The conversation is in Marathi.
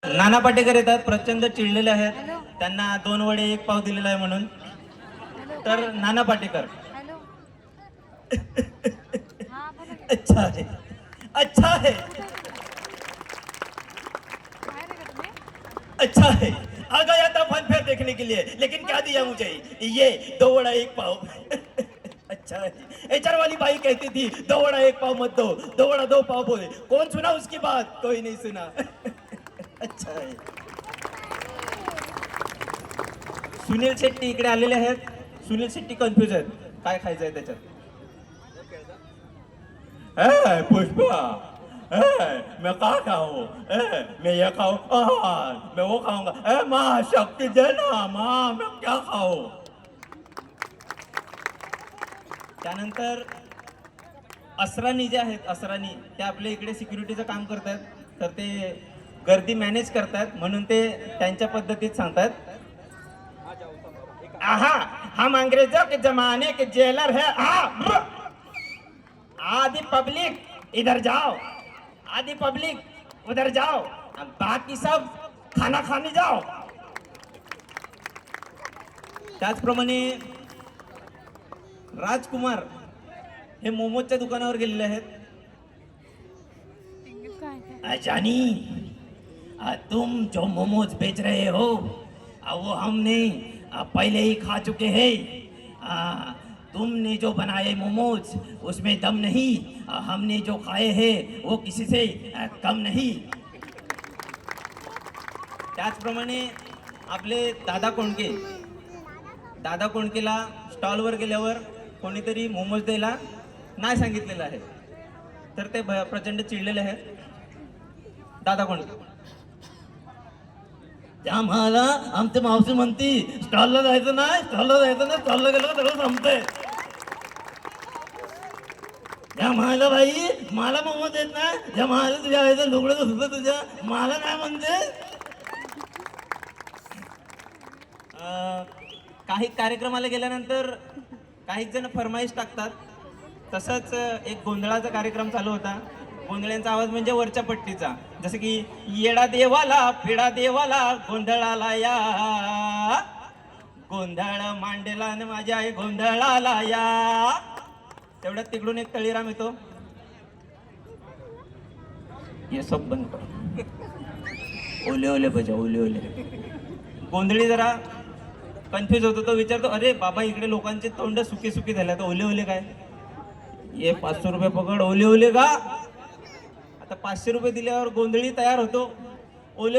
नाना पाटेकर येतात, प्रचंड चिडलेले आहेत. त्यांना 2 वडे 1 पाव दिलेला आहे म्हणून. तर नाना पाटेकर अच्छा है, अच्छा है, अच्छा है। आ गया था फन फेयर देखने के लिए, लेकिन क्या दिया मुझे? ये 2 वड़ा 1 पाव। अच्छा है। एचआर वाली बाई कहती थी 2 वड़ा 1 पाव मत दो, 2 वड़ा 2 पाव बोले। कौन सुना उसकी बात? कोई नहीं सुना। अच्छा है। सुनील शेट्टी इकडे आलेले आहेत. सुनील शेट्टी कन्फ्युज आहेत, काय खायचं आहे त्याच्यात. पुष्पा, मैं क्या खाऊं? मैं ये खाऊं, मैं वो खाऊंगा. माँ शक्ति दे ना माँ, मैं क्या खाऊं? त्यानंतर असरानी जे आहेत, असरानी ते आपल्या इकडे सिक्युरिटीचं काम करतात. तर ते गर्दी मॅनेज करतात, म्हणून ते त्यांच्या पद्धतीत सांगतात. आहा, हम अंग्रेजों के जमाने के जेलर है. आधी पब्लिक इधर जाओ, आधी पब्लिक उधर जाओ, बाकी सब खाना खाने जाओ. त्याचप्रमाणे राजकुमार हे मोमोजच्या दुकानावर गेलेले आहेत. जानी, तुम जो मोमोज बेच रहे हो वो हमने पहले ही खा चुके हैं. तुमने जो बनाए मोमोज उसमें दम नहीं, हमने जो खाए हैं वो किसी से कम नहीं. त्याचप्रमाणे आपले दादा कोंडके, दादा कोंडकेला स्टॉलवर गेल्यावर कोणीतरी मोमोज द्यायला नाही सांगितलेलं आहे, तर ते प्रचंड चिडलेले आहेत. दादा कोंडके, आम्हाला आमची मावशी म्हणती स्टॉलला जायचं नाही, स्टॉलला जायचं नाही, स्टॉलला गेलं का सगळं संपतंय. या म्हणाला बाई मला मोमोज येत नाही, या म्हणाला तुझ्या आईचं लुगडं सुद्धा तुझ्या मला नाही म्हणते. काही कार्यक्रमाला गेल्यानंतर काही जण फरमाईश टाकतात. तसंच एक गोंधळाचा कार्यक्रम चालू होता. गोंधळ्यांचा आवाज म्हणजे वरच्या पट्टीचा, जसं की येडा देवाला पिडा देवाला गोंधळाला या, गोंधळ मांडेला आणि माझ्या आई गोंधळाला या. तेवढ्यात तिकडून एक तळीराम येतो. ये सब बंद कर, ओले ओले बजा, ओले ओले. गोंधळी जरा कन्फ्युज होतो. तो विचारतो, अरे बाबा इकडे लोकांचे तोंड सुके सुके झाले, तर ओले ओले काय? ये 500 रुपये पकड, ओले ओले का? आता 500 रुपये दिल्यावर गोंधळी तयार होतो. ओले ओले